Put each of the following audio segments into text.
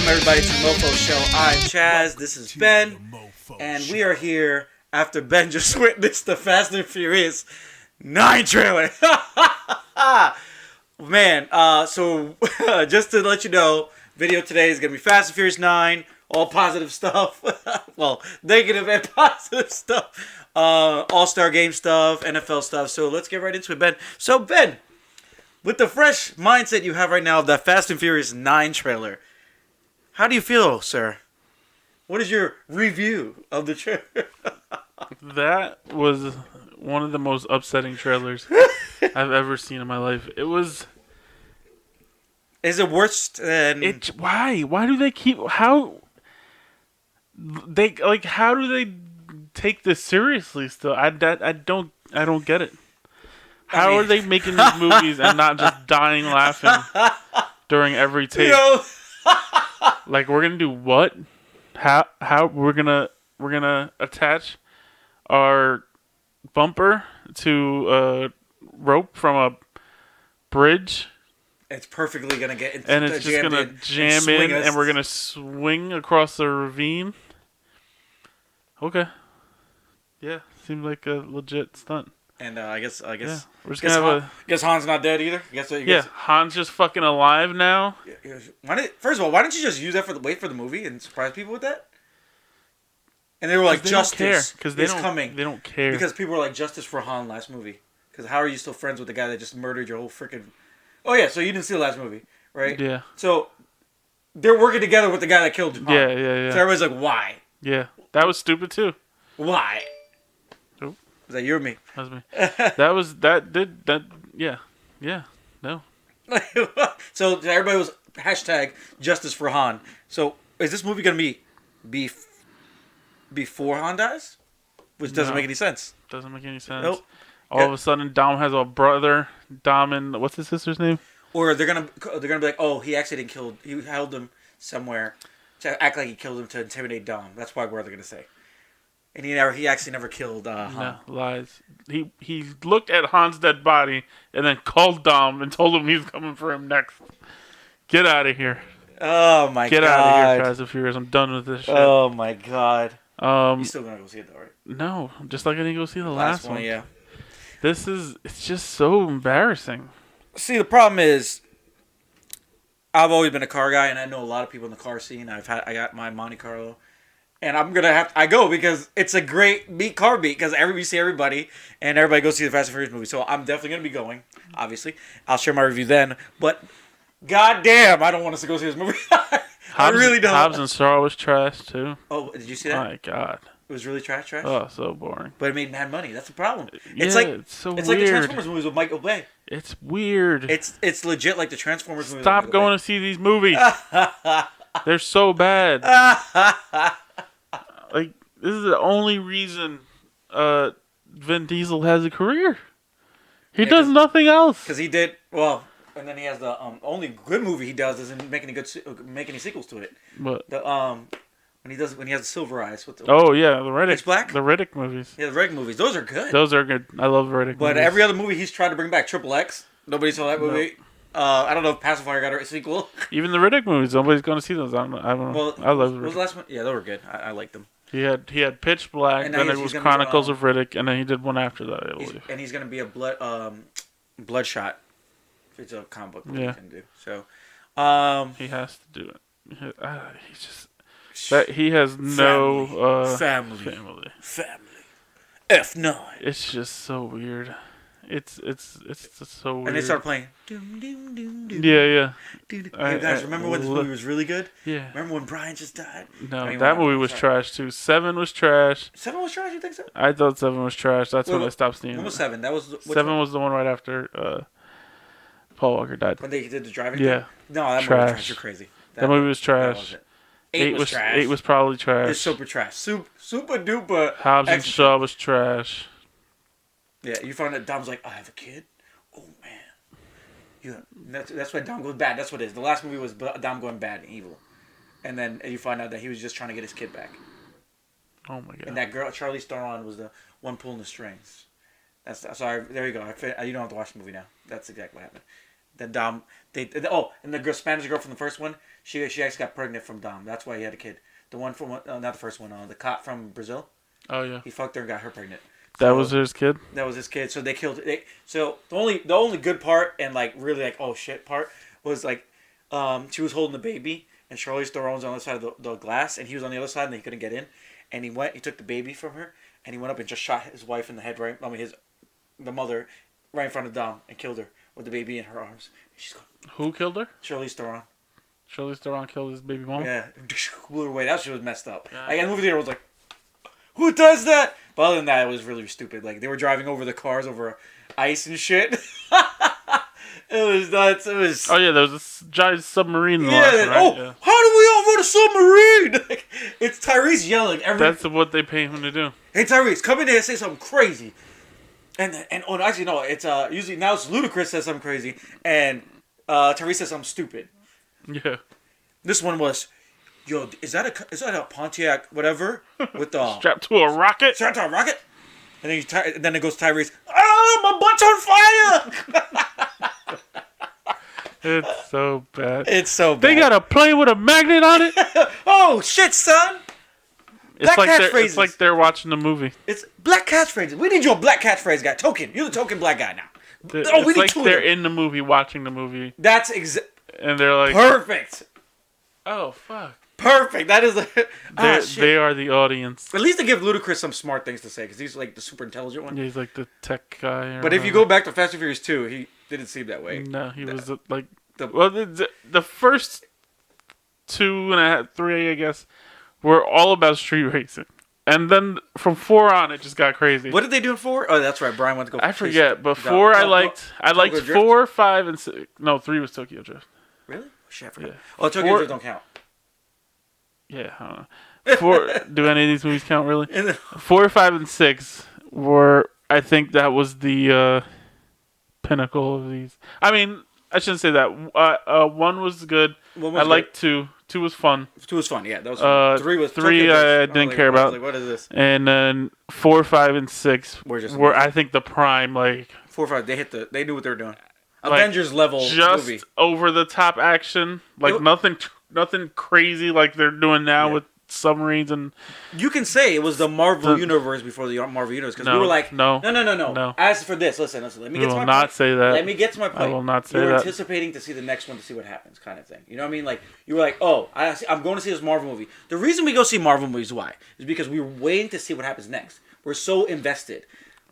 everybody to the MOFO show. I'm Chaz, this is Ben, and we are here after Ben just witnessed the Fast and Furious 9 trailer. Man, so just to let you know, video today is going to be Fast and Furious 9, all positive stuff. Well, negative and positive stuff. All-Star Game stuff, NFL stuff. So let's get right into it, Ben. So, Ben, with the fresh mindset you have right now of that Fast and Furious 9 trailer, how do you feel, sir? What is your review of the trailer? That was one of the most upsetting trailers I've ever seen in my life. It was... Is it worse than... Why? Why do they keep... How do they take this seriously still? I don't get it. How are they making these movies and not just dying laughing during every take? Like, we're gonna do what? How we're gonna attach our bumper to a rope from a bridge? It's perfectly gonna get into and it's just gonna jam in, and we're gonna swing across the ravine. Okay. Yeah, seems like a legit stunt. And I guess yeah. We're just gonna guess Han's not dead either. Han's just fucking alive now. First of all, why didn't you just use that wait for the movie and surprise people with that? And they were like, justice is coming. They don't care because people were like, justice for Han last movie. Because how are you still friends with the guy that just murdered your whole freaking? Oh yeah, so you didn't see the last movie, right? Yeah. So they're working together with the guy that killed Han. Yeah. So everybody's like, why? Yeah, that was stupid too. Why? Was that you or me? That was me. Yeah. No. So everybody was hashtag justice for Han. So is this movie gonna be before Han dies? Which doesn't make any sense. Doesn't make any sense. Nope. All of a sudden, Dom has a brother. Dom and what's his sister's name? Or they're gonna be like, oh, he actually didn't kill. He held him somewhere to act like he killed him to intimidate Dom. That's what they're gonna say. And he actually never killed Han. No, lies. He looked at Han's dead body and then called Dom and told him he was coming for him next. Get out of here. Oh my god. Get out of here, Fast and Furious. I'm done with this shit. Oh my god. You still gonna go see it though, right? No, just like I didn't go see the last one. Yeah. It's just so embarrassing. See, the problem is, I've always been a car guy, and I know a lot of people in the car scene. I got my Monte Carlo. And I'm going to I go because it's a great car beat because you see everybody and everybody goes see the Fast and Furious movie. So I'm definitely going to be going, obviously. I'll share my review then. But goddamn, I don't want us to go see this movie. I really don't. Hobbs and Shaw was trash too. Oh, did you see that? My God. It was really trash? Oh, so boring. But it made mad money. That's the problem. It's so weird. It's like the Transformers movies with Michael Bay. It's weird. It's legit like the Transformers movies. Stop going to see these movies. They're so bad. Like, this is the only reason Vin Diesel has a career. He does nothing else. Because he did, well, and then he has the only good movie he does doesn't make any sequels to it. What? When he has the Silver Eyes. The Riddick. Pitch Black? The Riddick movies. Yeah, the Riddick movies. Those are good. Those are good. I love Riddick But movies. every other movie he's tried to bring back. Triple X. Nobody saw that movie. Nope. I don't know if Pacifier got a sequel. Even the Riddick movies, nobody's going to see those. I don't know. Well, I love Riddick. Was the last one? Yeah, they were good. I liked them. He had Pitch Black, then it was Chronicles of Riddick, and then he did one after that, I believe. And he's going to be a Bloodshot. It's a comic book movie he can do. So, he has to do it. He has no family. F9. It's just so weird. It's so weird. And they start playing. Doom, doom, doom, doom. Yeah. You guys remember when this movie was really good? Yeah. Remember when Brian just died? No, that movie was trash too. 7 was trash. 7 was trash. You think so? I thought 7 was trash. That's when I stopped seeing it. When was 7? That was 7 was the one right after Paul Walker died. When they did the driving. Yeah. No, that trash. movie was trash. You're crazy. That movie was trash. 8 was trash. 8 was probably trash. It's super trash. Super duper. Hobbs and Shaw was trash. Yeah, you find that Dom's like, I have a kid. Oh man. Yeah, that's why Dom goes bad. That's what it is. The last movie was Dom going bad and evil, and then you find out that he was just trying to get his kid back. Oh my god. And that girl, Charlize Theron, was the one pulling the strings. That's sorry. There you go. You don't have to watch the movie now. That's exactly what happened. Then Dom, and the Spanish girl from the first one, she actually got pregnant from Dom. That's why he had a kid. The one from not the first one, the cop from Brazil. Oh yeah. He fucked her and got her pregnant. That was his kid. That was his kid. So they killed. So the only good part and like really like oh shit part was like, she was holding the baby and Charlize Theron's on the other side of the glass and he was on the other side and he couldn't get in, and he took the baby from her and he went up and just shot his wife in the head the mother right in front of Dom and killed her with the baby in her arms. She's going. Who killed her? Charlize Theron. Charlize Theron killed his baby mom? Yeah. Blew her away. That shit was messed up. Yeah. Like, in the movie theater, I was like, who does that? But other than that, it was really stupid. Like, they were driving over the cars over ice and shit. It was nuts. It was... Oh, yeah, there was a giant submarine in the last one, right? Oh, yeah. How do we all run a submarine? Like, it's Tyrese yelling. That's what they pay him to do. Hey, Tyrese, come in there and say something crazy. Actually, no, it's usually now it's Ludacris says something crazy, and Tyrese says something stupid. Yeah. This one was, yo, is that a Pontiac whatever with the strapped to a rocket? Strapped to a rocket? And then it goes Tyrese. Oh, my butt's on fire! It's so bad. It's so bad. They got a plane with a magnet on it. Oh shit, son! It's like they're watching the movie. It's black catchphrases. We need you a black catchphrase guy. Token. You're the token black guy now. It's like they're in the movie watching the movie. That's and they're like perfect. Oh fuck. Perfect. That is they are the audience. At least they give Ludacris some smart things to say because he's like the super intelligent one. Yeah, he's like the tech guy. But if you go back to Fast and Furious 2, he didn't seem that way. No, he was like the first 2.5, 3, I guess, were all about street racing. And then from 4 on, it just got crazy. What did they do in 4? Oh, that's right. Brian went to go. I forget, but 4 I liked 4, 5, and 6. No, 3 was Tokyo Drift. Really? Oh, shit, I forgot. Yeah. Oh, Tokyo Drift don't count. Yeah, I don't know. 4. Do any of these movies count really? 4, 5, and 6 were. I think that was the pinnacle of these. I mean, I shouldn't say that. 1 was good. I liked 2. 2 was fun. 2 was fun. Yeah, that was fun. 3 was 3. I didn't care about. Like, what is this? And then 4, 5, and 6 were I think the prime 4, 5. They knew what they were doing. Avengers level just movie. Over the top action, nothing crazy like they're doing now with submarines and. You can say it was the Marvel universe before the Marvel universe because we were like, no. As for this, listen. Let me get to my point. Not say that. Let me get to my point. I will not say you were that. Anticipating to see the next one to see what happens, kind of thing. You know what I mean? Like you were like, oh, I'm going to see this Marvel movie. The reason we go see Marvel movies, why, is because we were waiting to see what happens next. We're so invested.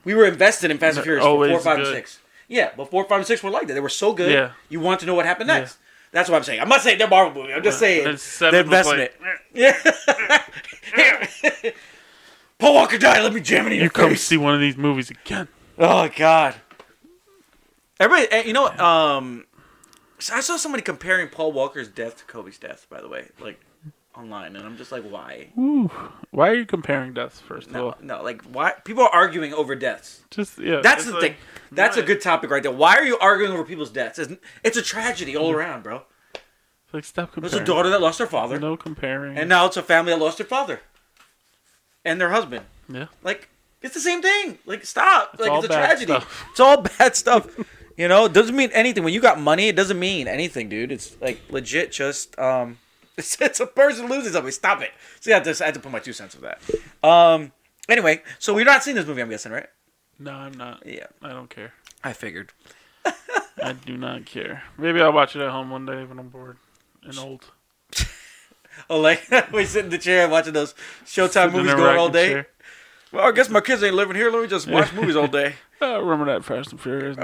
We were invested in Fast and Furious for 4, 5, and 6. Yeah, but 4, 5, and 6 were like that. They were so good. Yeah. You want to know what happened next. Yeah. That's what I'm saying. I'm not saying they're Marvel movie. I'm just saying the investment. Yeah. Paul Walker died. Let me jam it in your face. You come see one of these movies again. Oh God. Everybody, you know, I saw somebody comparing Paul Walker's death to Kobe's death. By the way, like online, and I'm just like, why? Ooh, why are you comparing deaths? First of all, no, like why people are arguing over deaths? Just yeah, that's the thing. That's a good topic right there. Why are you arguing over people's deaths? It's a tragedy all around, bro. Like stop comparing. It was a daughter that lost her father. No comparing. And now it's a family that lost their father and their husband. Yeah, like it's the same thing. Like stop. It's all it's a bad tragedy. Stuff. It's all bad stuff. You know, it doesn't mean anything. When you got money, it doesn't mean anything, dude. It's like legit just it's a person losing something. Stop it. So yeah, I had to put my 2 cents of that. Anyway, so we're not seeing this movie, I'm guessing, right? No, I'm not. Yeah. I don't care. I figured. I do not care. Maybe I'll watch it at home one day when I'm bored and old. Oh, like we sit in the chair watching those Showtime movies going all day? Chair. Well, I guess my kids ain't living here. Let me just watch movies all day. Remember that Fast and Furious?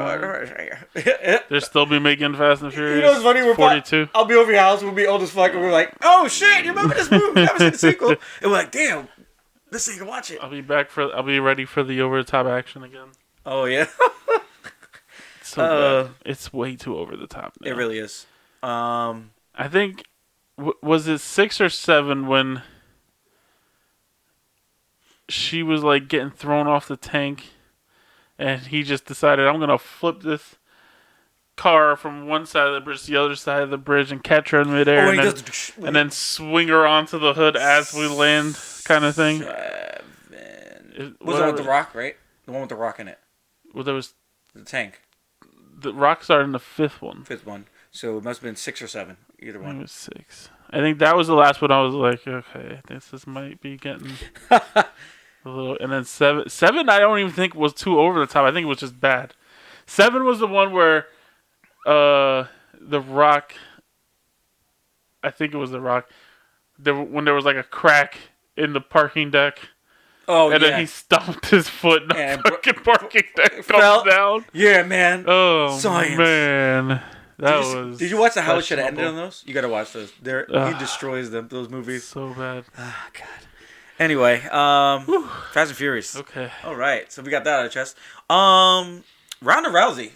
They'll still be making Fast and Furious. You know what's funny? We're 42. I'll be over your house. We'll be old as fuck. And we're like, oh shit, you remember this movie? We haven't seen the sequel. And we're like, damn, this thing can watch it. I'll be ready for the over the top action again. Oh yeah. It's way too over the top now. It really is. I think was it 6 or 7 when she was like getting thrown off the tank, and he just decided, I'm gonna flip this car from one side of the bridge to the other side of the bridge and catch her in midair, and then swing her onto the hood as we land, kind of thing. Was it with The Rock, right? The one with The Rock in it. Well, there was the tank. The Rock started in the fifth one. Fifth one. So it must have been 6 or 7. Either I think one. it was 6. I think that was the last one. I was like, okay, this might be getting a little. And then 7. 7, I don't even think was too over the top. I think it was just bad. 7 was the one where, The Rock. I think it was The Rock. When there was like a crack in the parking deck. Oh, and then he stomped his foot and the fucking parking deck comes down. Yeah, man. Oh, Science. Man. Did you watch How It Should Have Ended on those? You gotta watch those. He destroys those movies. So bad. Ah, God. Anyway, Fast and Furious. Okay. All right, so we got that out of the chest. Ronda Rousey.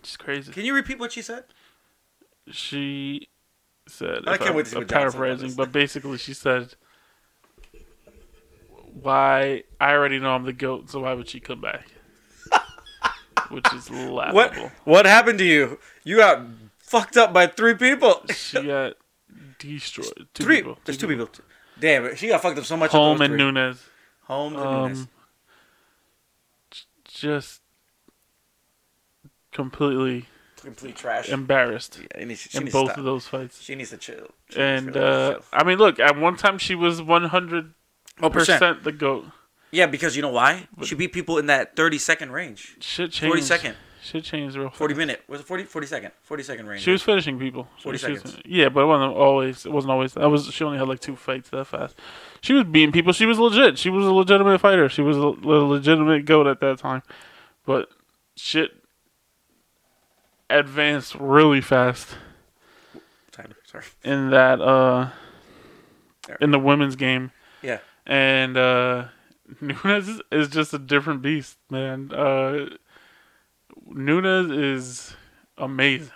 She's crazy. Can you repeat what she said? She said, I can't wait to see what John said about paraphrasing, this. but basically she said, "Why? I already know I'm the GOAT, so why would she come back?" Which is laughable. What happened to you? You got fucked up by 3 people. She got destroyed. 2 3. people. There's 2 people. Damn, she got fucked up so much. Holmes and Nunes. Holmes and Nunes. Just complete trash. Embarrassed Yeah, she in needs both to stop. of those fights. She needs to chill. I mean, look, at one time she was 100% the GOAT. Yeah, because you know why? She beat people in that 30-second range. Shit changed. 40 second. Shit changed real fast. 40 minute. Was it 40 second? 40 second range. She was finishing people. 40 seconds. Yeah, but it wasn't always. She only had like 2 fights that fast. She was beating people. She was legit. She was a legitimate fighter. She was a legitimate GOAT at that time. But shit advanced really fast. Tyler, sorry. In that in the women's game. Yeah. And Nunes is just a different beast, man. Nunes is amazing.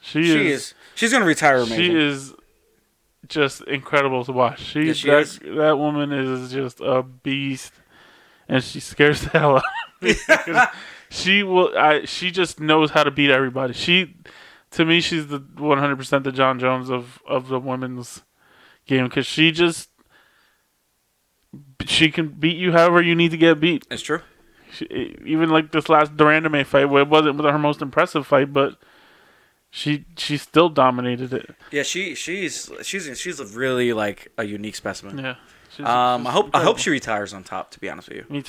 She is. She's gonna retire amazing. She is just incredible to watch. She is. That woman is just a beast, and she scares the hell out of me. She just knows how to beat everybody. To me, she's the 100% the John Jones of the women's game, because she can beat you however you need to get beat. It's true. Even like this last Durandame fight, where it wasn't her most impressive fight, but she still dominated it. Yeah, she's really like a unique specimen. Yeah. I hope she retires on top. To be honest with you. Me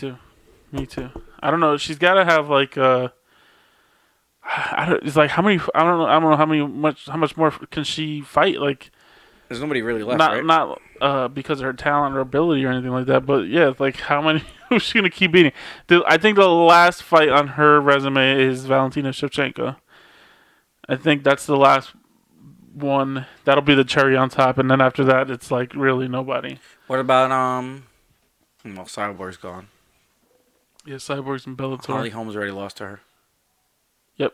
too. I don't know. She's got to have like it's like how many? I don't know how much more can she fight? Like, there's nobody really left, right? Not because of her talent or ability or anything like that, but yeah, like how many? Who's she gonna keep beating? I think the last fight on her resume is Valentina Shevchenko. I think that's the last one. That'll be the cherry on top, and then after that, it's like really nobody. What about well, Cyborg's gone. Yeah, Cyborg's in Bellator. Holly Holmes already lost to her. Yep.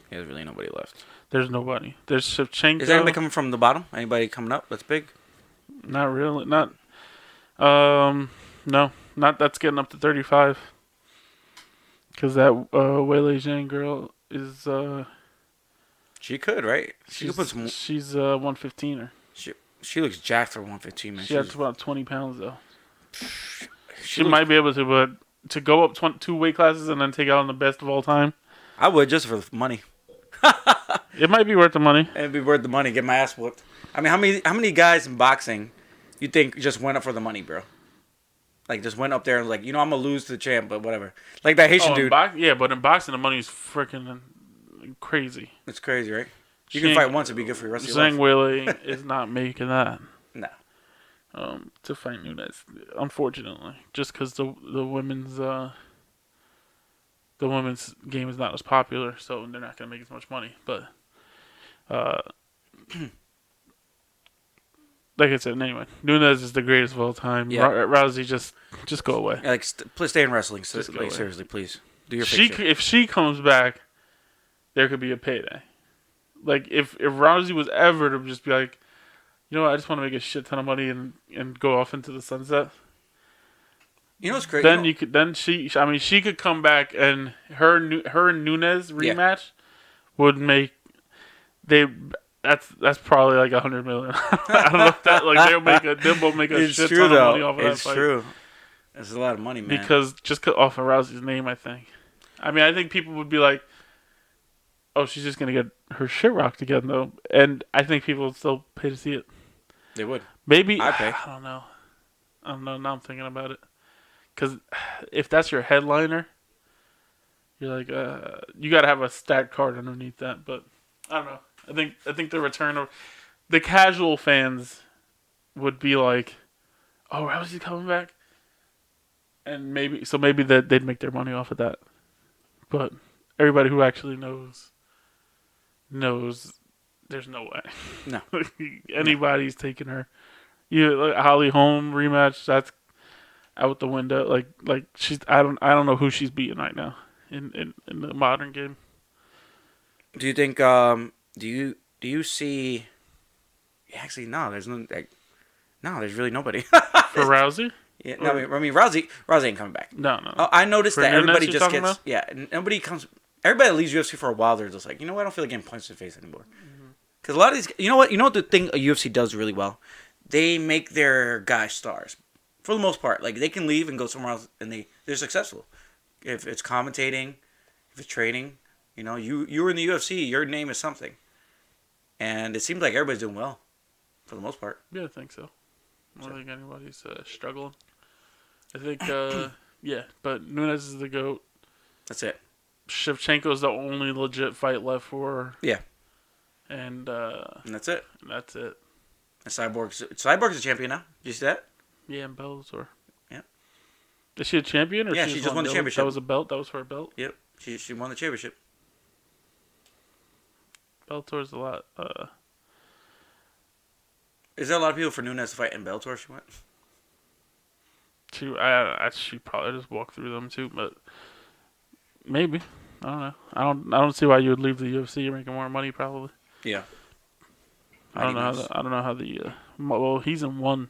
There's really nobody left. There's nobody. There's Shevchenko. Is anybody coming from the bottom? Anybody coming up that's big? Not really. Not. No. Not that's getting up to 35. Because that Weili Zhang girl is. She could, right? She could put some. She's 115er. She looks jacked for 115, man. She has about 20 pounds though. She might be able to, but to go up 2 weight classes and then take out on the best of all time. I would, just for the money. It might be worth the money. It'd be worth the money. Get my ass whooped. I mean, how many guys in boxing you think just went up for the money, bro? Like, just went up there and like, I'm gonna lose to the champ, but whatever. Like that Haitian dude. Yeah, but in boxing, the money's freaking crazy. It's crazy, right? You can fight once and be good for the rest of your life. Zhang Weili is not making that. No. To fight Nunes, unfortunately, just because the women's game is not as popular, so they're not going to make as much money. But like I said, anyway, Nunes is the greatest of all time. Yeah. Rousey, just go away. Yeah, like, stay in wrestling. Seriously, please do your fixture. If she comes back, there could be a payday. Like if Rousey was ever to just be like, I just want to make a shit ton of money and go off into the sunset. What's crazy? Then she could come back and her and Nunes rematch would make that's probably like $100 million. I don't know if that like they'll both make a shit ton of money off of that fight. It's true. It's a lot of money, man. Because just off of Rousey's name, I think. I mean, I think people would be like, Oh, she's just gonna get her shit rocked again though, and I think people would still pay to see it. They would. Maybe I pay. I don't know. I don't know. Now I'm thinking about it. Because if that's your headliner, you're like, you got to have a stat card underneath that. But I don't know. I think the return of the casual fans would be like, oh, how is he coming back? And maybe that they'd make their money off of that. But everybody who actually knows there's no way. No. Anybody's taking her. Like Holly Holm rematch, that's out the window. Like she's I don't know who she's beating right now in the modern game. Do you think do you see? Actually, no. There's no. There's really nobody. For Rousey? Yeah. No, I mean Rousey ain't coming back. No. I noticed For that Nunes everybody you're just talking gets. about? Yeah. Nobody comes. Everybody that leaves UFC for a while. They're just like, you know what? I don't feel like getting punched in the face anymore. Because a lot of these, you know what the thing a UFC does really well, they make their guys stars, for the most part. Like they can leave and go somewhere else, and they're successful. If it's commentating, if it's training, you were in the UFC, your name is something, and it seems like everybody's doing well, for the most part. Yeah, I think so. I don't think anybody's struggling. I think, yeah, but Nunes is the GOAT. That's it. Shevchenko's the only legit fight left for her. Yeah. And that's it. That's it. And Cyborg's a champion now. Did you see that? Yeah, and Bellator. Yeah. Is she a champion? Or yeah, she just won the championship. That was a belt? That was for a belt? Yep. She won the championship. Bellator's a lot. Is there a lot of people for Nunes to fight in Bellator she went? She probably just walked through them too, but maybe. I don't know. I don't see why you would leave the UFC. You're making more money probably. Yeah. I don't know how the well, he's in one.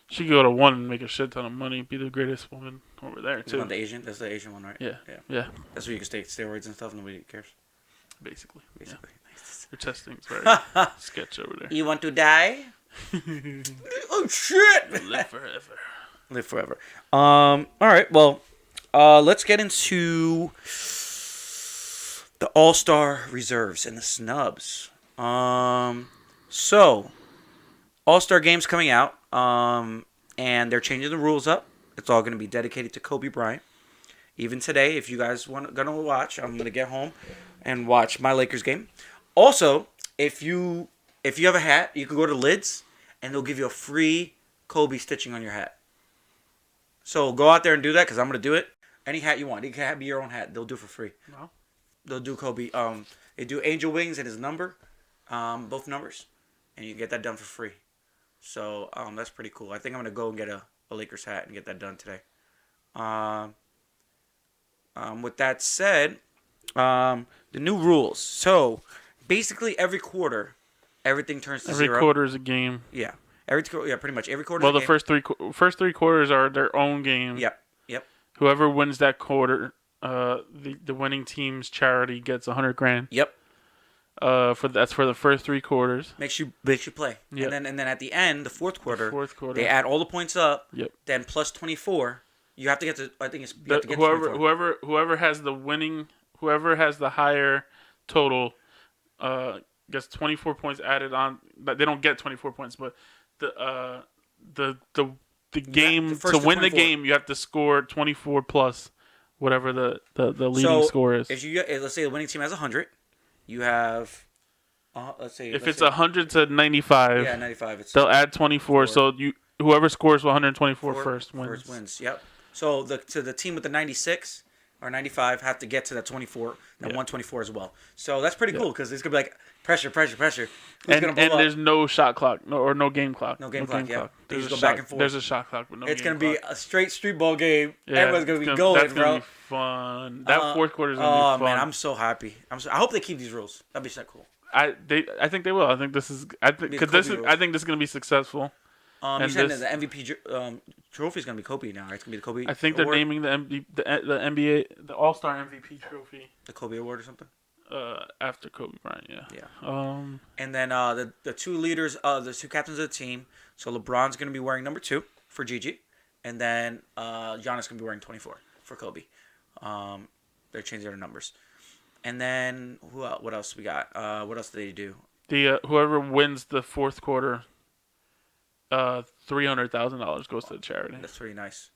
She could go to one and make a shit ton of money, be the greatest woman over there too. That's the Asian one, right? Yeah. That's where you can take steroids and stuff. Nobody cares. Basically. Yeah. Your testing's very sketch over there. You want to die? Oh shit! Live forever. Live forever. All right. Well, let's get into the All-Star reserves and the snubs. So All-Star games coming out. And they're changing the rules up. It's all going to be dedicated to Kobe Bryant. Even today, if you guys gonna watch, I'm gonna get home and watch my Lakers game. Also, if you have a hat, you can go to Lids, and they'll give you a free Kobe stitching on your hat. So go out there and do that, because I'm gonna do it. Any hat you want, it can be your own hat. They'll do it for free. Wow. They'll do Kobe. They do Angel Wings and his number, both numbers, and you can get that done for free. So that's pretty cool. I think I'm gonna go and get a Lakers hat and get that done today. With that said, the new rules. So basically, every quarter, everything turns to zero. Every quarter is a game. Yeah. Pretty much every quarter. Well, the first three quarters are their own game. Yep. Whoever wins that quarter, the winning team's charity gets $100,000. Yep. That's for the first three quarters. Makes you play. Yep. And then at the end, the fourth quarter, they add all the points up. Yep. Then plus 24. You have to get to. I think it's you have to get whoever has the winning, whoever has the higher total, gets 24 points added on. But they don't get 24 points, but the game to win 24. The game, you have to score 24 plus whatever the leading score is. Let's say the winning team has 100. You have, if it's 100 to 95, yeah, 95. They'll add 24. So whoever scores 124 first wins. First wins. Yep. So the team with the 96 or 95 have to get to that 24, that 124 as well. So that's pretty cool because it's gonna be like pressure. And there's no shot clock, no game clock. No game clock. Yeah. There's go back and forth. There's a shot clock, but no. It's game gonna clock. be a straight street ball game. Yeah, everyone's gonna be going, that's bro. Gonna be fun. That fourth quarter is gonna be fun. Man, I'm so happy. I hope they keep these rules. That'd be so cool. I think they will. I think this is. I think this is gonna be successful. You said that the MVP trophy is gonna be Kobe now. Right? It's gonna be the Kobe. I think they're naming the NBA the All-Star MVP trophy. The Kobe Award or something. After Kobe Bryant, yeah. Yeah. And then the two leaders, the two captains of the team. So LeBron's gonna be wearing number 2 for Gigi, and then Giannis gonna be wearing 24 for Kobe. They're changing their numbers. And then what else we got? What else did they do? The whoever wins the fourth quarter, $300,000 goes to the charity. That's pretty nice.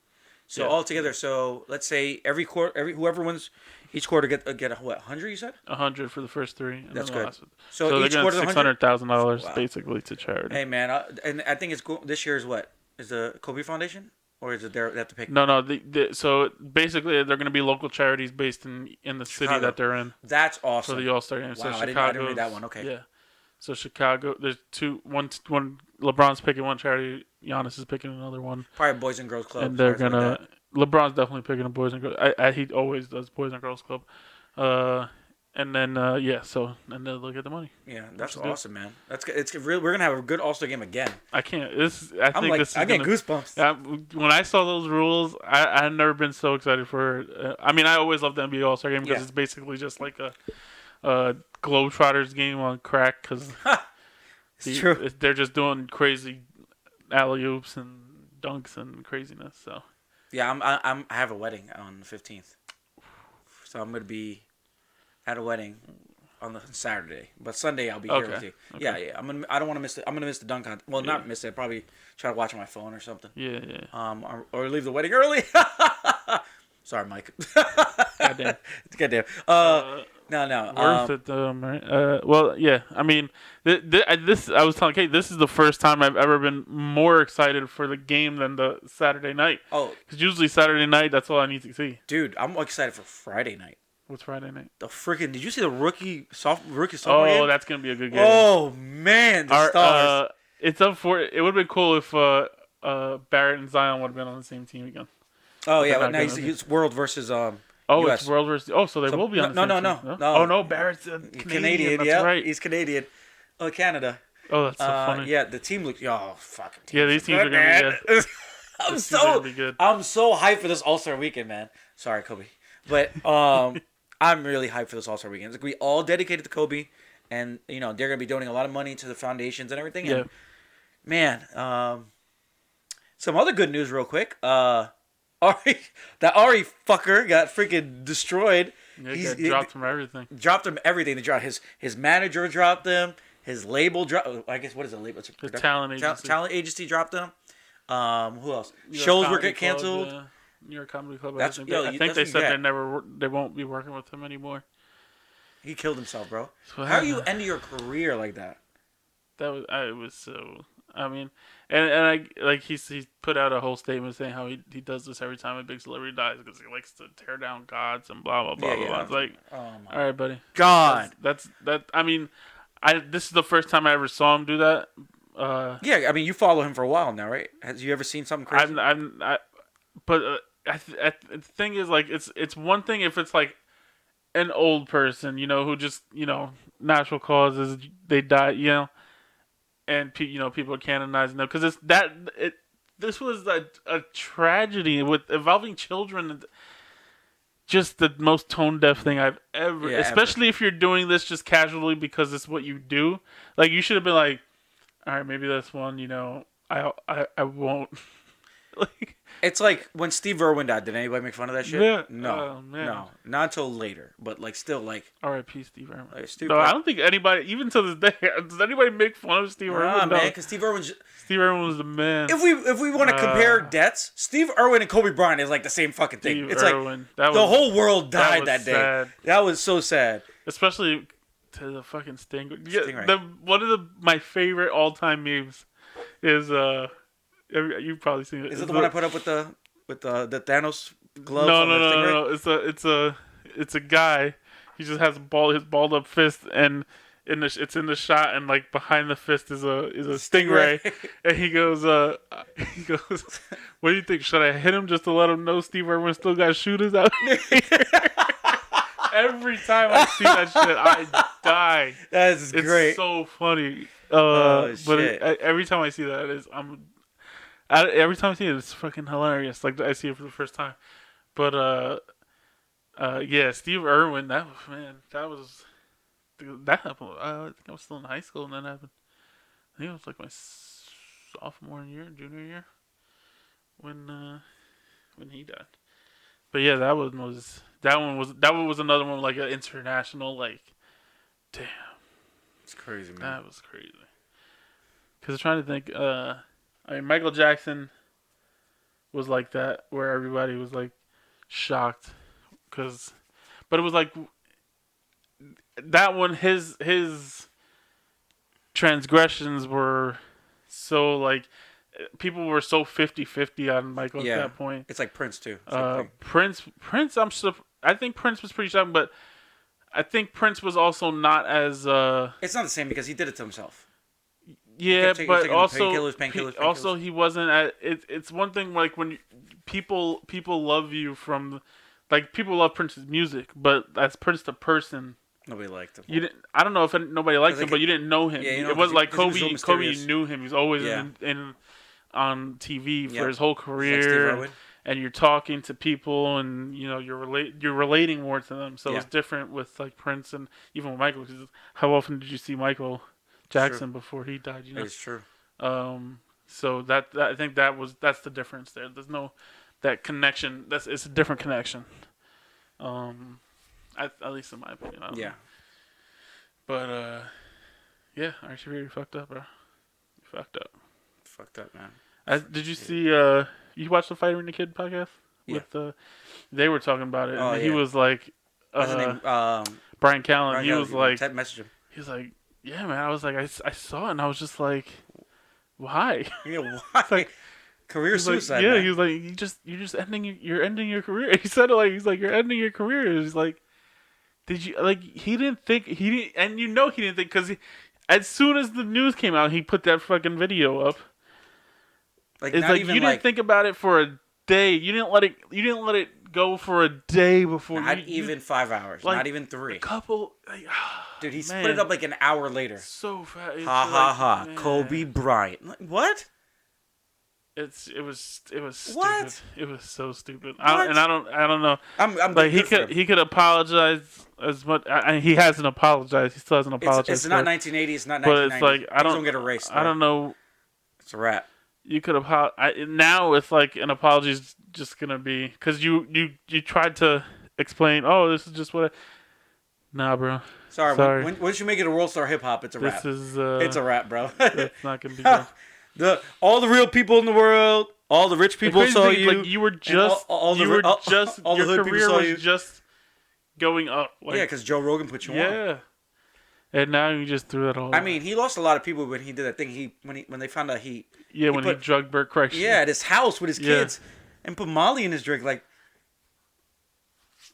So altogether, so let's say every whoever wins each quarter get what 100? You said 100 for the first three. And that's then the good. last, so they're each getting quarter $600,000 basically to charity. Hey man, and I think it's this year is what is the Kobe Foundation or is it they have to pick? No. So basically, they're going to be local charities based in the city that they're in. That's awesome. For the All-Star game. Wow, So I didn't read that one. Okay. Yeah. So Chicago, there's one. LeBron's picking one charity. Giannis is picking another one. Probably Boys and Girls Club. And they're gonna. LeBron's definitely picking a Boys and Girls. He always does Boys and Girls Club. And then So and then they'll get the money. Yeah, that's awesome, man. That's good. It's real. We're gonna have a good All-Star game again. I can't. I get goosebumps. When I saw those rules, I've never been so excited for. I mean, I always love the NBA All-Star game because it's basically just like a Globetrotters game on crack because true. They're just doing crazy alley-oops and dunks and craziness. So yeah, I have a wedding on the 15th, so I'm gonna be at a wedding on the Saturday, but Sunday I'll be here with you. Okay. Yeah. I don't want to miss it. I'm gonna miss the dunk contest. Well, not miss it. Probably try to watch on my phone or something. Yeah. Or leave the wedding early. Sorry, Mike. Goddamn. No. Worth it though, right? Well, yeah. I mean, I was telling Kate, this is the first time I've ever been more excited for the game than the Saturday night. Oh, because usually Saturday night, that's all I need to see. Dude, I'm excited for Friday night. What's Friday night? Did you see the rookie sophomore game? Oh, that's gonna be a good game. Oh man, stars. It's up for it. It would have been cool if Barrett and Zion would have been on the same team again. Oh yeah, but now it's World versus Oh, US. it's World versus. Oh, so they will be on the same team. No. Oh no, Barrett's Canadian. That's right. He's Canadian. Oh, Canada. Oh, that's so funny. Yeah, the team looks. Oh, fucking team. Yeah, these teams are gonna be good. I'm so hyped for this All-Star weekend, man. Sorry, Kobe, but I'm really hyped for this All-Star weekend. It's gonna be all dedicated to Kobe, and they're gonna be donating a lot of money to the foundations and everything. Yeah. And, man, some other good news, real quick. Ari fucker got freaking destroyed. Yeah, he dropped from everything. Dropped him everything. They dropped his manager dropped him. His label dropped. I guess what is it? Label? His talent agency. Talent agency dropped him. Who else? Shows were getting canceled. New York Comedy Club. I think they said they won't be working with him anymore. He killed himself, bro. How are you ending your career like that? It was so. I mean, and he put out a whole statement saying how he does this every time a big celebrity dies because he likes to tear down gods and blah blah blah blah. It's like, all right, buddy. God, that's. I mean, this is the first time I ever saw him do that. Yeah, I mean, you follow him for a while now, right? Has you ever seen something crazy? The thing is, like, it's one thing if it's like an old person, who just natural causes they die, and people are canonizing them because this was a tragedy involving children. Just the most tone deaf thing I've ever, especially if you're doing this just casually because it's what you do. Like, you should have been like, all right, maybe this one, I won't. Like, it's like when Steve Irwin died. Did anybody make fun of that shit? Yeah. No, not until later. But like, still, like, R.I.P. Steve Irwin. No, I don't think anybody, even to this day, does anybody make fun of Steve Irwin? Man, because Steve Irwin was the man. If we want to compare deaths, Steve Irwin and Kobe Bryant is like the same fucking thing. Steve it's Irwin. Like the whole world died that day. Sad. That was so sad. Especially to the fucking Stingray. One of my favorite all-time memes is you've probably seen it. Is it the one I put up with the Thanos glove? No. It's a guy. He just has his balled up fist, and it's in the shot, and like behind the fist is a stingray, and he goes, "What do you think? Should I hit him just to let him know Steve Irwin still got shooters out here?" Every time I see that shit, I die. That's great. It's so funny. Every time I see that, every time I see it, it's fucking hilarious. Like, I see it for the first time. But yeah, Steve Irwin. That happened. I think I was still in high school when that happened. I think it was like my junior year, when he died. But yeah, that was That one was another one like an international like. Damn, It's crazy, man. that was crazy. Because I'm trying to think. I mean, Michael Jackson was like that, where everybody was like shocked, but it was like that one. His transgressions were so like people were so 50-50 on Michael at that point. It's like Prince too. Prince. I think Prince was pretty shocked, but I think Prince was also not as. It's not the same because he did it to himself. Yeah, but also, painkillers. He wasn't at. It's one thing like when people love you from, like people love Prince's music, but as Prince the person, nobody liked him. You didn't. I don't know if nobody liked him, but you didn't know him. Yeah, it wasn't like Kobe. Kobe, mysterious. you knew him. He was always in on TV for his whole Like career, and you're talking to people, and you know you're relating more to them. So it's different with like Prince and even with Michael. Because how often did you see Michael Jackson before he died? You know, it's true. So that I think that's the difference there. There's no that connection. It's a different connection. At least in my opinion. I don't know. But yeah, AriShaffir, you fucked up, bro. You fucked up. Fucked up, man. Did you see? You watched the Fighter and the Kid podcast? Yeah. With they were talking about it, and he was like, What's his name? Brian Callen. He was like, message him. He was like, yeah, man. I was like, I saw it, and I was just like, why? Yeah, why? Like, career suicide. Like, yeah, man. he was like, you're just ending your career. He said it like you're ending your career. He's like, did you like? He didn't think and you know he didn't think because as soon as the news came out, he put that fucking video up. Like, it's like you didn't think about it for a day. You didn't let it go for a day before. Not even 5 hours. Like, not even 3. A couple. Like, dude, he put it up like an hour later. So fast. Ha. Man. Kobe Bryant. Like, what? It was stupid. What? It was so stupid. What? I don't know. I'm like he could apologize as much. He hasn't apologized. He still hasn't apologized. It's not 1980. It's not 1990. But it's like I don't get erased. Bro. I don't know. It's a wrap. You could now it's like an apology is just gonna be because you tried to explain. Oh, this is just what. Nah, bro. Sorry. Once you make it a world star hip hop, it's a wrap. It's a wrap, bro. It's not gonna be good. All the real people in the world, all the rich people saw you. Like you were just all the your career was just going up. Like, yeah, because Joe Rogan put you on. Yeah. And now you just threw it all. I mean, he lost a lot of people when he did that thing. When they found out he drugged Bert Kreischer. Yeah, at his house with his kids, and put Molly in his drink. Like,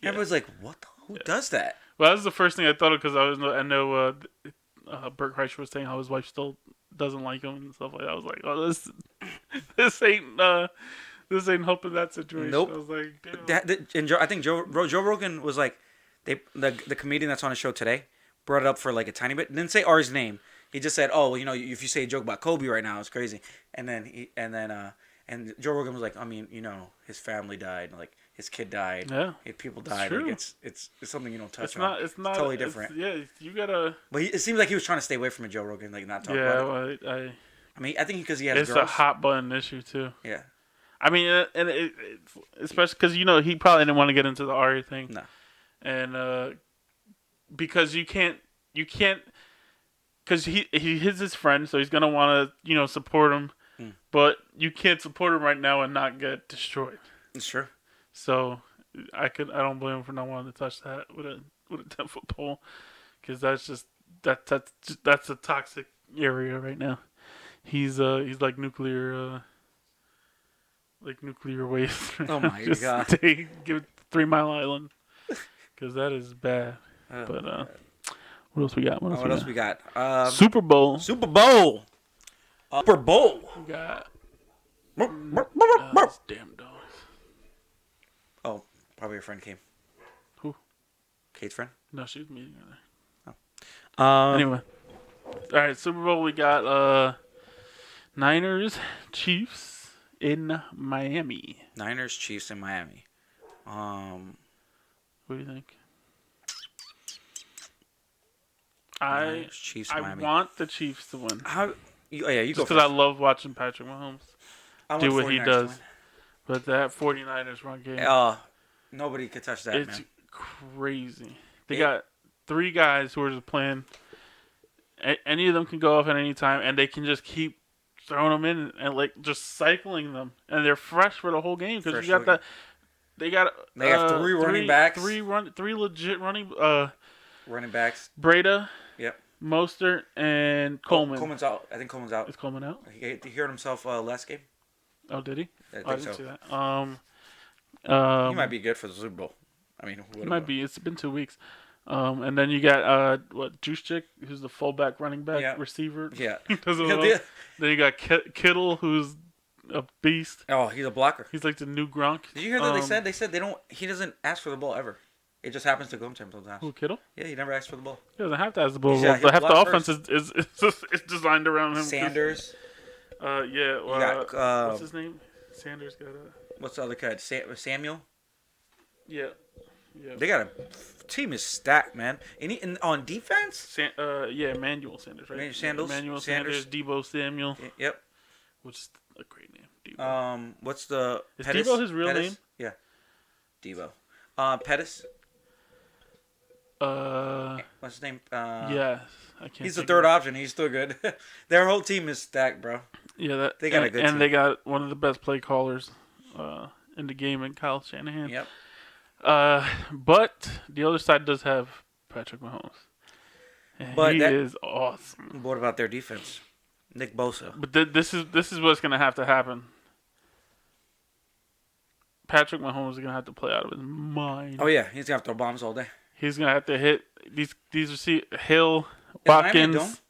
everyone's like, "What? Who does that?" Well, that was the first thing I thought of because I know Bert Kreischer was saying how his wife still doesn't like him and stuff like that. I was like, "Oh, this ain't helping that situation." Nope. I was like, "Damn." I think Joe Rogan was like, the comedian that's on the show today brought it up for like a tiny bit. Didn't say Ari's name. He just said, "Oh, well, you know, if you say a joke about Kobe right now, it's crazy." And Joe Rogan was like, "I mean, you know, his family died, like his kid died, people died. True. Like it's something you don't touch on. It's totally different. You gotta. But it seems like he was trying to stay away from it, Joe Rogan, like not talk about it. Well, I mean, I think because he has it's girls. a hot button issue too. Yeah. I mean, and especially because you know he probably didn't want to get into the Ari thing. No. And because you can't. Because he's his friend, so he's gonna want to support him, but you can't support him right now and not get destroyed. Sure. So I don't blame him for not wanting to touch that with a 10-foot pole, because that's just that's a toxic area right now. He's like nuclear waste. Oh my just god! Give it 3 Mile Island, because that is bad. But what else we got? What else we got? Super Bowl. Super Bowl. We got. Damn dogs. Oh, probably your friend came. Who? Kate's friend? No, she was meeting her there. Anyway. All right, Super Bowl. We got Niners, Chiefs in Miami. Niners, Chiefs in Miami. What do you think? I want the Chiefs to win. You just go because I love watching Patrick Mahomes do what he does. But that 49ers run game. Nobody could touch that, man. crazy. They got 3 guys who are just playing. Any of them can go off at any time, and they can just keep throwing them in and like just cycling them, and they're fresh for the whole game because you got that. They got. They have 3 running backs. 3 legit running. Running backs. Breda. Yep. Mostert and Coleman. Coleman's out. I think Coleman's out. Is Coleman out? He hurt himself last game. Oh, did he? I didn't see that. He might be good for the Super Bowl. I mean, he might be. It's been 2 weeks. And then you got Juszczyk, who's the fullback, running back, receiver. Yeah. Then you got Kittle, who's a beast. Oh, he's a blocker. He's like the new Gronk. Did you hear that they said they don't. He doesn't ask for the ball ever. It just happens to go to him sometimes. Who, Kittle? Yeah, he never asks for the ball. He doesn't have to ask the ball. Yeah, half the offense is designed around him. Sanders. Yeah. What's his name? Sanders got a. What's the other kid? Samuel. Yeah. They got a team is stacked, man. And on defense? Emmanuel Sanders, right? Emmanuel Sanders, Debo Samuel. Yep. Which is a great name. Debo. What's the Is Pettis? Debo his real name? Yeah. Debo. Pettis. What's his name? Yeah, I can't. He's the third option. He's still good. Their whole team is stacked, bro. Yeah, they got a good team. And they got one of the best play callers in the game in Kyle Shanahan. Yep. But the other side does have Patrick Mahomes. And he is awesome. What about their defense? Nick Bosa. But this is what's gonna have to happen. Patrick Mahomes is gonna have to play out of his mind. Oh yeah, he's gonna have to throw bombs all day. He's gonna have to hit these Hill, Watkins.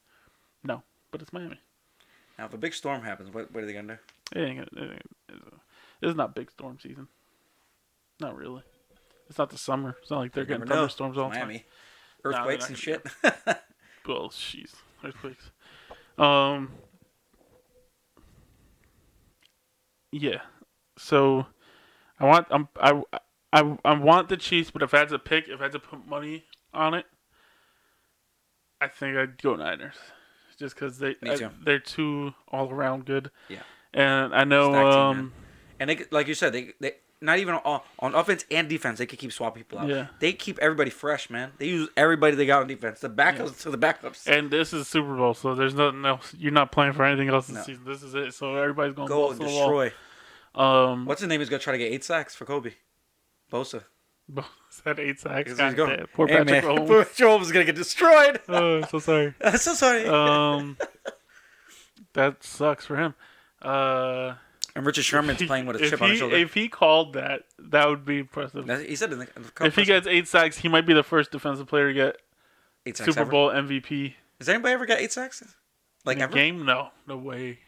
No, but it's Miami. Now if a big storm happens, what are they gonna do? It's not big storm season. Not really. It's not the summer. It's not like they're getting thunderstorms all the time. Miami. Earthquakes and shit. Well, jeez. Earthquakes. Yeah. So I want the Chiefs, but if I had to pick, if I had to put money on it, I think I'd go Niners. Just because they're too all around good. Yeah. And I know team, and they, like you said, they not even on offense and defense, they could keep swapping people out. Yeah. They keep everybody fresh, man. They use everybody they got on defense. The backups to the backups. And this is Super Bowl, so there's nothing else. You're not playing for anything else this season. This is it. So everybody's going to go and destroy. What's his name? He's going to try to get 8 sacks for Kobe. Bosa. Bosa had 8 sacks. Poor Patrick Mahomes. Poor Mahomes is going to get destroyed. Oh, so sorry. I'm so sorry. That sucks for him. And Richard Sherman's playing with a chip on his shoulder. If he called that would be impressive. He said in the if he gets 8 sacks, he might be the first defensive player to get 8 sacks Super Bowl MVP. Has anybody ever got 8 sacks? Like in a game? No way.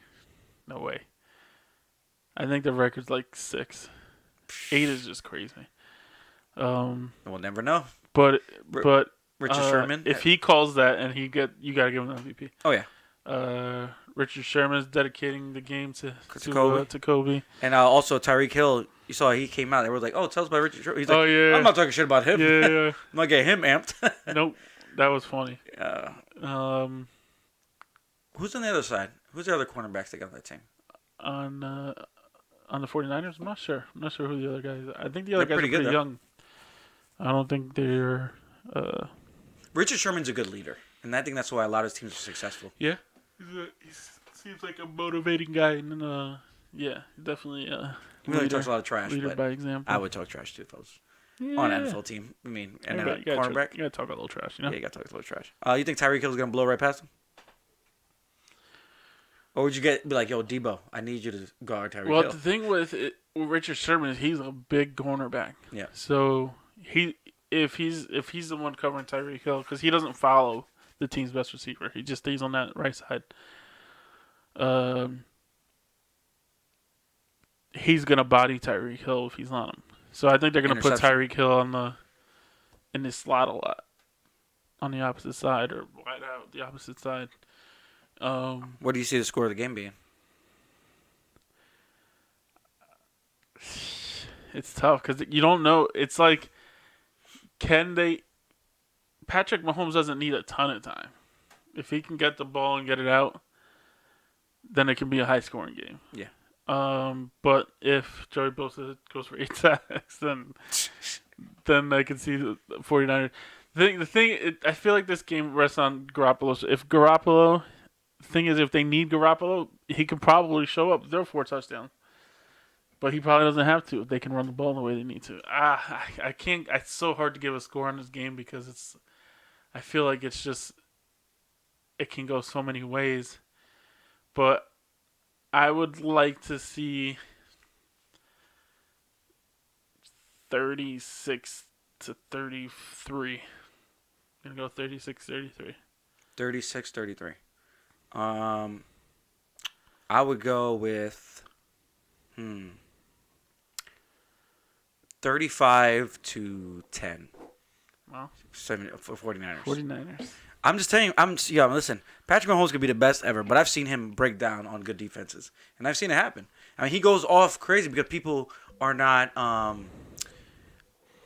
I think the record's like 6. 8 is just crazy. We'll never know. But Richard Sherman, if he calls that and you got to give him the MVP. Oh yeah. Richard Sherman is dedicating the game to Kobe. And also Tyreek Hill, you saw he came out. They were like, "Oh, tell us about Richard Sherman." He's like, yeah. "I'm not talking shit about him. Yeah. I'm not getting him amped." Nope, that was funny. Who's on the other side? Who's the other cornerbacks that got on that team? On the 49ers? I'm not sure. I'm not sure who the other guys are. I think the other guys are pretty young. I don't think they're... Richard Sherman's a good leader, and I think that's why a lot of his teams are successful. Yeah. He seems like a motivating guy, and definitely he really talks a lot of trash, leader but by example. I would talk trash too if I was on an NFL team. I mean, and a cornerback. You gotta talk a little trash, you know? Yeah, you gotta talk a little trash. You think Tyreek Hill's gonna blow right past him? Or would you be like, "Yo, Debo, I need you to guard Tyreek Hill"? Well, the thing with Richard Sherman is he's a big cornerback. Yeah. So if he's the one covering Tyreek Hill, because he doesn't follow the team's best receiver, he just stays on that right side. He's gonna body Tyreek Hill if he's on him. So I think they're gonna put Tyreek Hill in the slot a lot, on the opposite side or wide out the opposite side. What do you see the score of the game being? It's tough because you don't know. It's like, Patrick Mahomes doesn't need a ton of time. If he can get the ball and get it out, then it can be a high-scoring game. Yeah. But if Joey Bosa goes for 8 sacks, then then I can see the 49ers. I feel like this game rests on Garoppolo. So if Garoppolo, the thing is, if they need Garoppolo, he could probably show up. They're 4 touchdowns. But he probably doesn't have to if they can run the ball the way they need to. I can't. It's so hard to give a score on this game because I feel like it's just. It can go so many ways. But I would like to see 36-33. I'm going to go 36-33. 36-33. I would go with 35-10. Wow. 49ers. 49ers. I'm just telling you, listen, Patrick Mahomes could be the best ever, but I've seen him break down on good defenses. And I've seen it happen. I mean, he goes off crazy because people are not,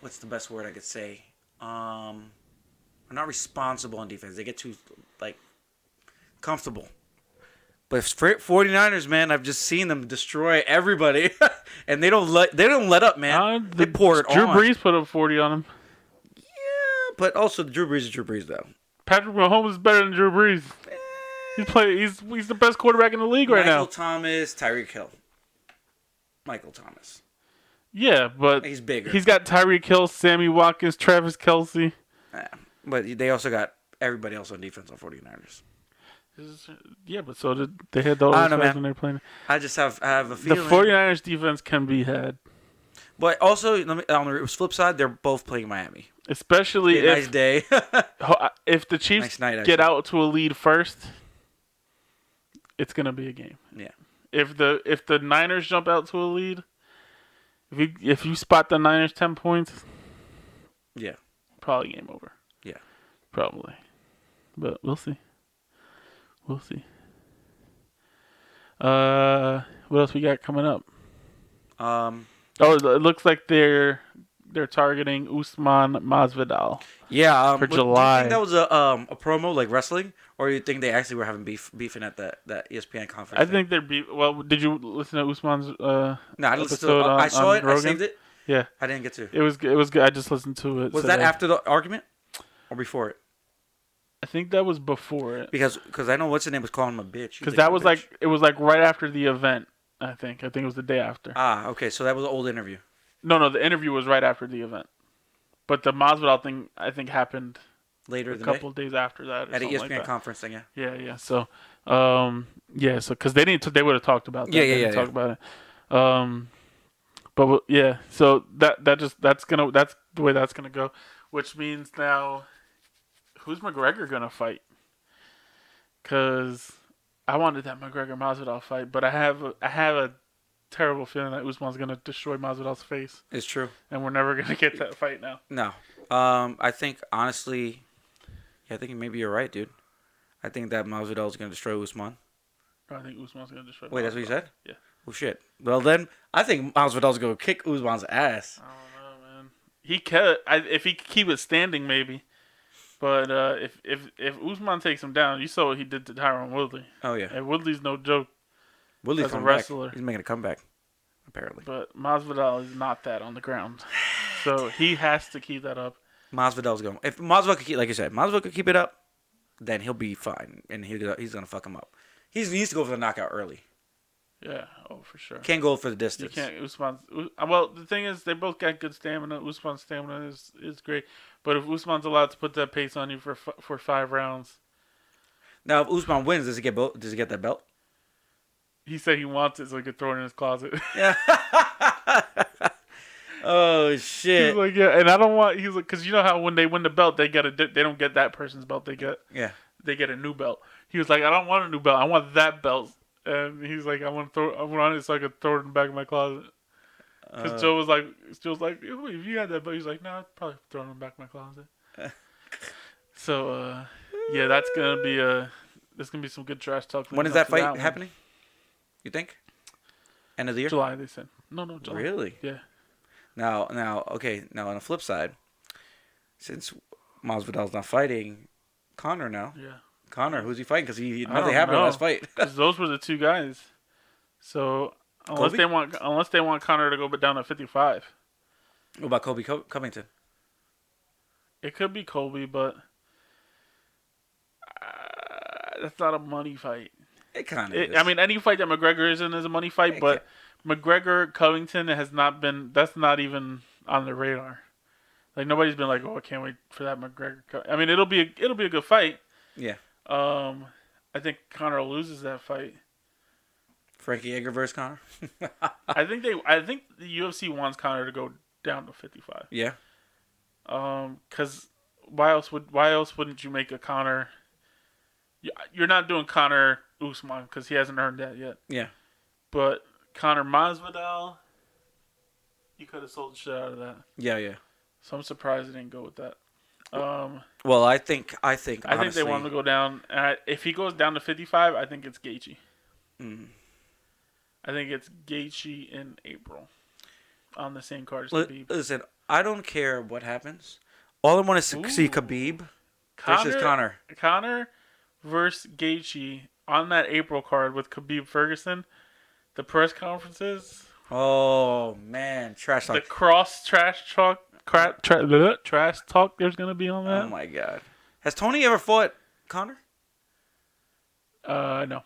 what's the best word I could say? Are not responsible on defense. They get too, comfortable. But 49ers, man, I've just seen them destroy everybody. And they don't let up, man. They pour it Drew on. Brees put up 40 on him. Yeah, but also Drew Brees is Drew Brees, though. Patrick Mahomes is better than Drew Brees. He's the best quarterback in the league right now. Michael Thomas, Tyreek Hill. Michael Thomas. Yeah, but he's bigger. He's got Tyreek Hill, Sammy Watkins, Travis Kelce. But they also got everybody else on defense on 49ers. Yeah, but so did they had those guys when they were playing. I have a feeling. The 49ers defense can be had. But also, on the flip side, they're both playing Miami. Especially if nice day. if the Chiefs get out to a lead first, it's gonna be a game. Yeah. If the Niners jump out to a lead, if you spot the Niners 10 points, yeah, probably game over. Yeah, probably. But we'll see. We'll see. What else we got coming up? It looks like they're targeting Usman Masvidal. Yeah, for July. Do you think that was a promo like wrestling, or do you think they actually were having beefing at that ESPN conference? I think they're Well, did you listen to Usman's? No, I didn't listen to it. I saw it. Rogan? I saved it. Yeah, I didn't get to. It was good. I just listened to it. Was that after the argument or before it? I think that was before it. Because I know what's her name was calling him a bitch. Because that was it was right after the event. I think it was the day after. Ah, okay. So that was an old interview. No, the interview was right after the event. But the Masvidal thing, I think, happened later, a couple of days after that. At an ESPN conference thing, yeah. Yeah. So, so because they would have talked about that. Yeah. Talk about it. But yeah, so that's the way that's gonna go, which means now, who's McGregor gonna fight? Because I wanted that McGregor Masvidal fight, but I have a terrible feeling that Usman's gonna destroy Masvidal's face. It's true, and we're never gonna get that fight now. No, I think honestly, I think maybe you're right, dude. I think that Masvidal is gonna destroy Usman. I think Usman's gonna destroy. Wait, that's what you said? Yeah. Well, shit. Well, then I think Masvidal's gonna kick Usman's ass. I don't know, man. He can if he could keep it standing, maybe. But if Usman takes him down, you saw what he did to Tyron Woodley. Oh yeah. And Woodley's no joke. Woodley's a wrestler. He's making a comeback, apparently. But Masvidal is not that on the ground, so he has to keep that up. Masvidal's going. If Masvidal could keep, like you said, Masvidal could keep it up, then he'll be fine, and he's gonna fuck him up. He needs to go for the knockout early. Yeah, for sure. Can't go for the distance. You can't. Well, the thing is, they both got good stamina. Usman's stamina is great, but if Usman's allowed to put that pace on you for 5 rounds. Now, if Usman wins, does he get that belt? He said he wants it so he could throw it in his closet. Yeah. Oh shit. He's like, yeah, and I don't want. He's like, because you know how when they win the belt, they don't get that person's belt. They get a new belt. He was like, I don't want a new belt. I want that belt. And he's like, I want it so I could throw it in the back of my closet. Because Joe was like, if you had that belt, he's like, no, I'd probably throw it in the back of my closet. So, yeah, there's gonna be some good trash talk. When is that fight happening? You think? End of the year? July, they said. No, July. Really? Yeah. Now, okay. Now, on the flip side, since Masvidal's not fighting Conor now. Yeah. Conor, who's he fighting? Because nothing happened in the last fight. Because those were the two guys. So unless they want Conor to go down to 55, What about Kobe Covington? It could be Kobe, but that's not a money fight. It kind of is. I mean, any fight that McGregor is in is a money fight, but McGregor Covington has not been. That's not even on the radar. Like nobody's been like, oh, I can't wait for that McGregor. I mean, it'll be a good fight. Yeah. I think Conor loses that fight. Frankie Edgar versus Conor. I think the UFC wants Conor to go down to 55. Yeah. Because why else wouldn't you make a Conor? You're not doing Conor Usman because he hasn't earned that yet. Yeah. But Conor Masvidal, you could have sold the shit out of that. Yeah, yeah. So I'm surprised they didn't go with that. Well, I think honestly, they want him to go down. And if he goes down to 55, I think it's Gaethje. I think it's Gaethje in April on the same card as Khabib. Listen, I don't care what happens. All I want is to see Khabib versus Conor. Conor versus Gaethje on that April card with Khabib Ferguson. The press conferences. Oh man, trash talk. The cross trash talk. Trash talk. There's gonna be on that. Oh my god. Has Tony ever fought Conor? No.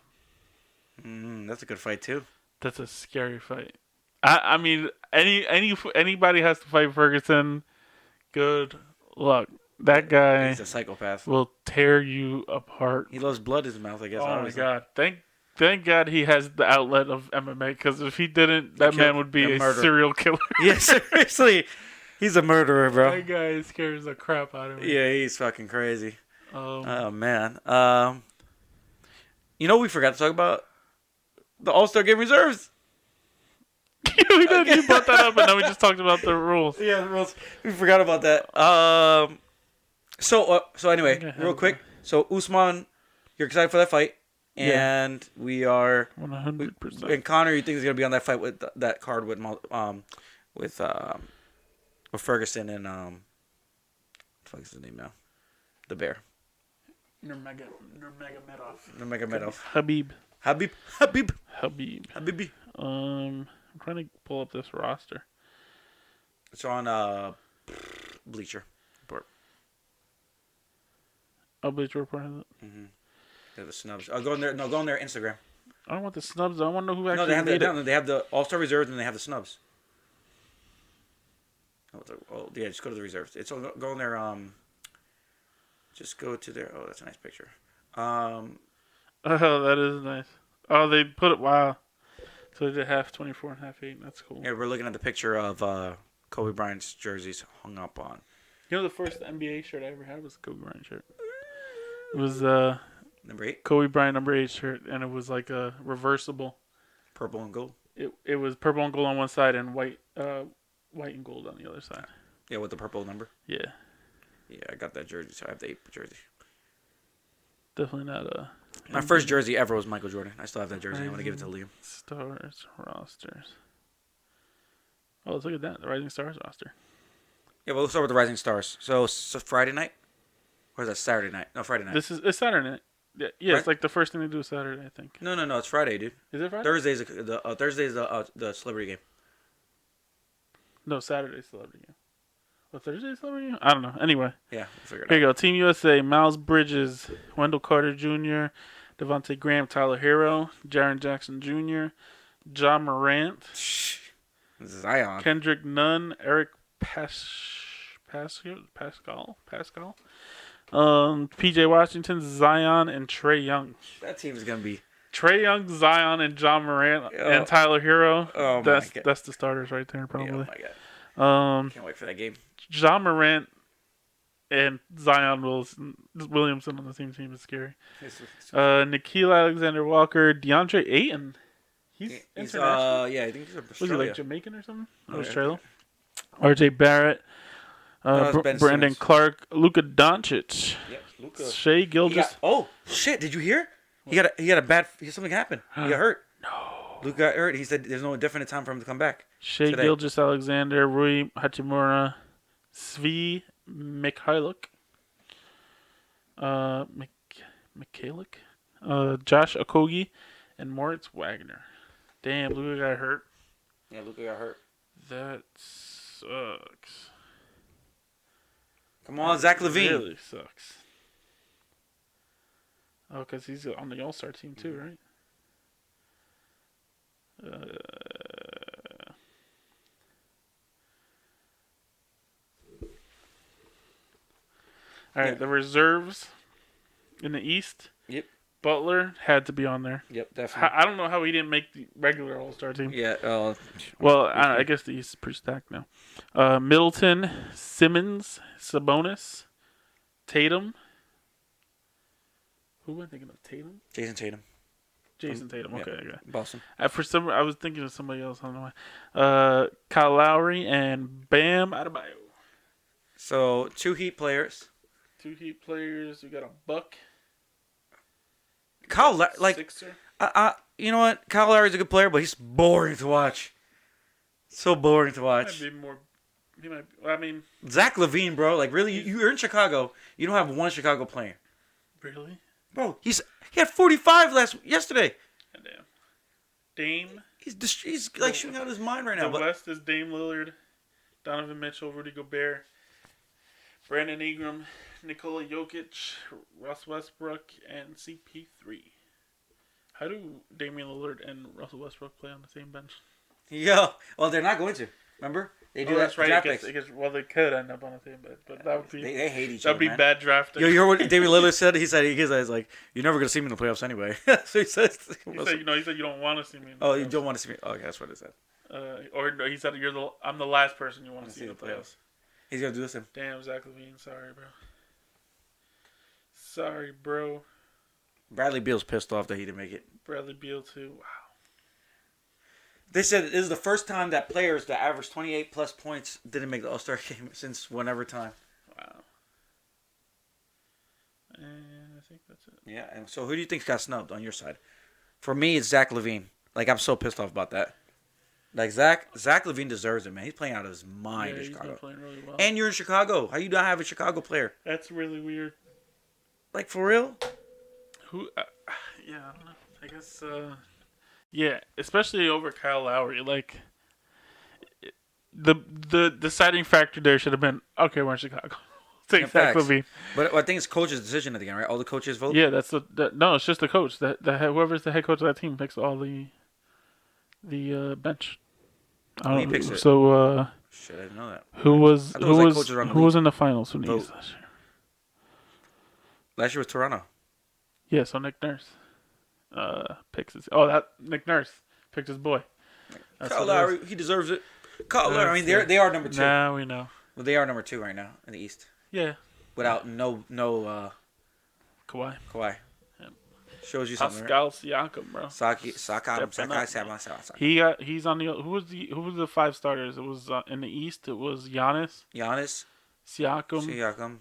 That's a good fight too. That's a scary fight. I mean, anybody has to fight Ferguson. Good luck. That guy. He's a psychopath. Will tear you apart. He loves blood in his mouth, I guess. Oh my god! Thank God he has the outlet of MMA. Because if he didn't, that man would be a serial killer. Yeah, seriously, he's a murderer, bro. That guy scares the crap out of me. Yeah, he's fucking crazy. Oh man. You know we forgot to talk about the All-Star Game reserves. We did. You brought that up, and then we just talked about the rules. Yeah, the rules. We forgot about that. So anyway, real quick. So Usman, you're excited for that fight, and we are 100%. And Conor, you think he's gonna be on that fight with that card with Ferguson and what the fuck is his name now? The Bear. Nurmagomedov. Habib. I'm trying to pull up this roster. It's on Bleacher Report. Oh, Bleacher Report has it? Mm-hmm. They have the snubs. Go on their Instagram. I don't want the snubs. I want to know who actually they have the All-Star reserves and they have the snubs. Oh, yeah, just go to the reserves. It's go on their just go to their. Oh, that's a nice picture. Oh, that is nice. Oh, they put it. Wow. So they did half 24 and half 8. That's cool. Yeah, we're looking at the picture of Kobe Bryant's jerseys hung up on. You know, the first NBA shirt I ever had was a Kobe Bryant shirt. It was number 8. Kobe Bryant number 8 shirt, and it was like a reversible. Purple and gold. It was purple and gold on one side and white and gold on the other side. Yeah, with the purple number. Yeah. Yeah, I got that jersey, so I have the 8 jersey. Definitely not my first jersey ever was Michael Jordan. I still have that jersey. I want to give it to Liam. Stars rosters. Oh, let's look at that. The Rising Stars roster. Yeah, well, let's start with the Rising Stars. So Friday night? Or is that Saturday night? No, Friday night. It's Saturday night. Yeah, right? It's like the first thing they do is Saturday, I think. No, it's Friday, dude. Is it Friday? Thursday's the celebrity game. No, Saturday's celebrity game. Well, Thursday's celebrity game? I don't know. Anyway. Yeah, we'll figure it out. Here you go. Team USA, Miles Bridges, Wendell Carter Jr., Devontae Graham, Tyler Hero, Jaren Jackson Jr., Ja Morant, Zion, Kendrick Nunn, Eric Pascal, PJ Washington, Zion, and Trae Young. That team is gonna be Trae Young, Zion, and Ja Morant and Tyler Hero. Oh that's my God. That's the starters right there, probably. Yeah, oh my God. Can't wait for that game. Ja Morant and Zion Williamson on the same team is scary. Nikhil Alexander-Walker, DeAndre Ayton. He's international. Yeah, I think he's from Was he like Jamaican or something? Oh, Australia. RJ Barrett. Brandon Simmons. Clark, Luka Doncic, Yep, Luka. Shea Gilgeous. Oh shit! Did you hear? He got a bad. Something happened. He got hurt. No. Luka got hurt. He said there's no definite time for him to come back. Shea Gilgeous Alexander, Rui Hachimura, Svi Mikhailuk, Mikhailik, Josh Okogie, and Moritz Wagner. Damn, Luka got hurt. Yeah, Luka got hurt. That sucks. Come on, Zach LaVine. Really sucks. Oh, because he's on the All-Star team too, right? All right, the reserves in the East. Yep. Butler had to be on there. Yep, definitely. I don't know how he didn't make the regular All-Star team. Yeah. Well, I guess the East is pretty stacked now. Middleton, Simmons, Sabonis, Tatum. Who am I thinking of? Tatum? Jason Tatum. Jason Tatum. Okay, yeah. okay. Boston. I was thinking of somebody else. I don't know why. Kyle Lowry and Bam Adebayo. So 2 Heat players. 2 Heat players. We got a Buck. Sixer. You know what? Kyle Lowry's a good player, but he's boring to watch. So boring to watch. He might. I mean, Zach LaVine, bro. Like, really, you're in Chicago. You don't have one Chicago player. Really? Bro, he had 45 yesterday. Goddamn. Dame. He's like shooting out his mind right now. The West is Dame Lillard, Donovan Mitchell, Rudy Gobert, Brandon Ingram, Nikola Jokic, Russ Westbrook, and CP3. How do Damian Lillard and Russell Westbrook play on the same bench? Yeah. Well, they're not going to. Remember? They do that. That's right. Draft well, they could end up on the same bench, but that would be they hate each that other. would be man. bad drafting. Yo, you heard what Damian Lillard said? He said like, "You're never gonna see me in the playoffs anyway." So he says. He said you don't want to see me. You don't want to see me. Oh, okay, that's what it said. Or he said I'm the last person you want to see in the playoffs. He's gonna do this. Damn, Zach LaVine. Sorry, bro. Bradley Beal's pissed off that he didn't make it. Bradley Beal too. Wow. They said this is the first time that players that average 28 plus points didn't make the All-Star game since whenever time. Wow. And I think that's it. Yeah, and so who do you think got snubbed on your side? For me, it's Zach LaVine. Like, I'm so pissed off about that. Like, Zach LaVine deserves it, man. He's playing out of his mind in Chicago. He's been playing really well. And you're in Chicago. How you not have a Chicago player? That's really weird. Like, for real? Who? Yeah, I don't know. I guess. Yeah, especially over Kyle Lowry. Like, the deciding factor there should have been, okay, we're in Chicago. Take Zach LaVine. But I think it's coach's decision at the end, right? All the coaches vote? Yeah, no, it's just the coach. Whoever's the head coach of that team picks all the bench. He picks it. So, shit, I didn't know that. Who was in the finals from the East last year? Last year was Toronto. Yeah, so Nick Nurse picks his. Nick Nurse picked his boy. Kyle Lowry, he deserves it. Kyle Lowry, I mean, they are number 2. Now we know. Well, they are number 2 right now in the East. Yeah. Without no Kawhi. Yep. Shows you something. Pascal Siakam, bro. He's on the. Who was the 5 starters? It was in the East. It was Giannis, Siakam,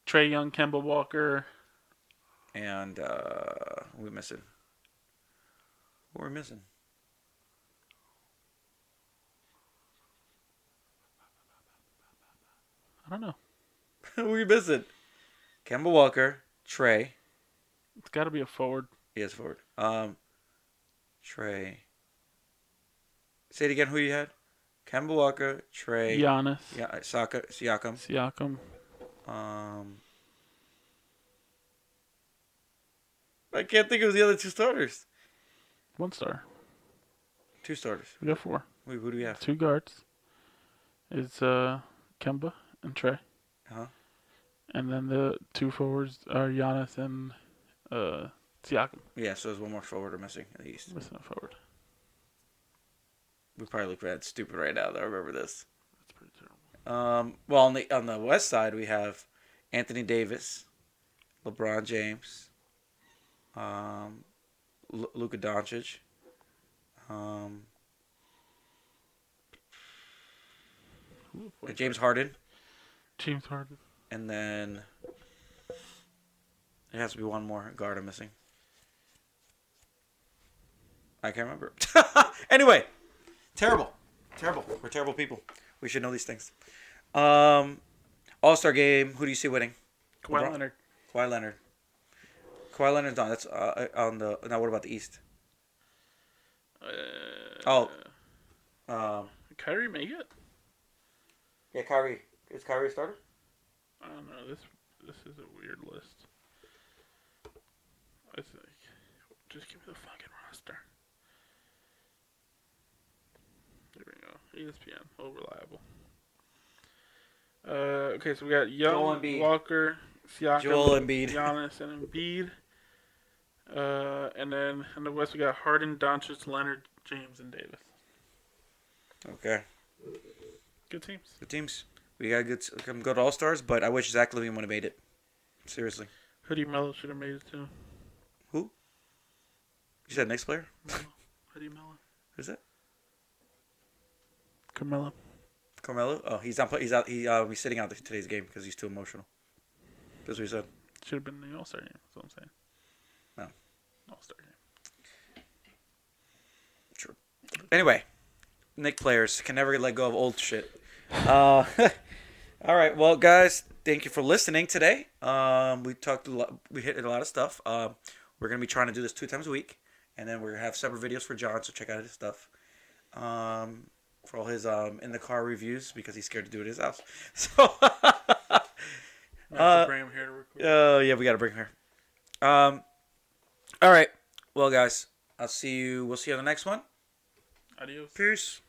Trae Young, Kemba Walker, and who are we missing? Who are we missing? I don't know. Who are we missing? Kemba Walker, Trae. It's got to be a forward. He is forward. Trae. Say it again. Who you had? Kemba Walker, Trae. Giannis. Siakam. I can't think of the other 2 starters. 1 star. 2 starters. We got 4. Who do we have? 2 guards. It's Kemba and Trae. Uh-huh. And then the 2 forwards are Giannis and Siakam. Yeah, so there's 1 more forward we're missing in the East. Missing a forward. We probably look bad stupid right now, though. I remember this. That's pretty terrible. Well, on the West side, we have Anthony Davis, LeBron James, Luka Doncic, James Harden. And then there has to be 1 more guard I'm missing. I can't remember. Anyway, terrible. We're terrible people. We should know these things. All-Star game. Who do you see winning? Kawhi Leonard. Kawhi Leonard's on. That's on the. Now, what about the East? Kyrie make it? Yeah, Kyrie Is Kyrie a starter? I don't know. This is a weird list. It's like, just give me the fucking roster. There we go. ESPN, all reliable. Okay, so we got Young, Walker, Siakam, Joel Embiid, Giannis, and Embiid. And then in the West we got Harden, Doncic, Leonard, James, and Davis. Okay. Good teams. Good teams. We got good All-Stars, but I wish Zach LaVine would have made it. Seriously. Hoodie Mello should have made it too. Who? You said next player? Mello. Hoodie Mello. Who's that? Carmelo. Carmelo? Oh, he's not. He's out. He's sitting out today's game because he's too emotional. That's what he said. Should have been the All-Star game. That's what I'm saying. No. All-Star game. True. Anyway, Knick players can never let go of old shit. All right, well, guys, thank you for listening today. We talked a lot. We hit a lot of stuff. We're gonna be trying to do this 2 times a week, and then we're gonna have separate videos for John. So check out his stuff. For all his in the car reviews because he's scared to do it at his house. So. Bring him here to record. Yeah, we gotta bring her. All right, well, guys, I'll see you. We'll see you on the next one. Adios. Peace.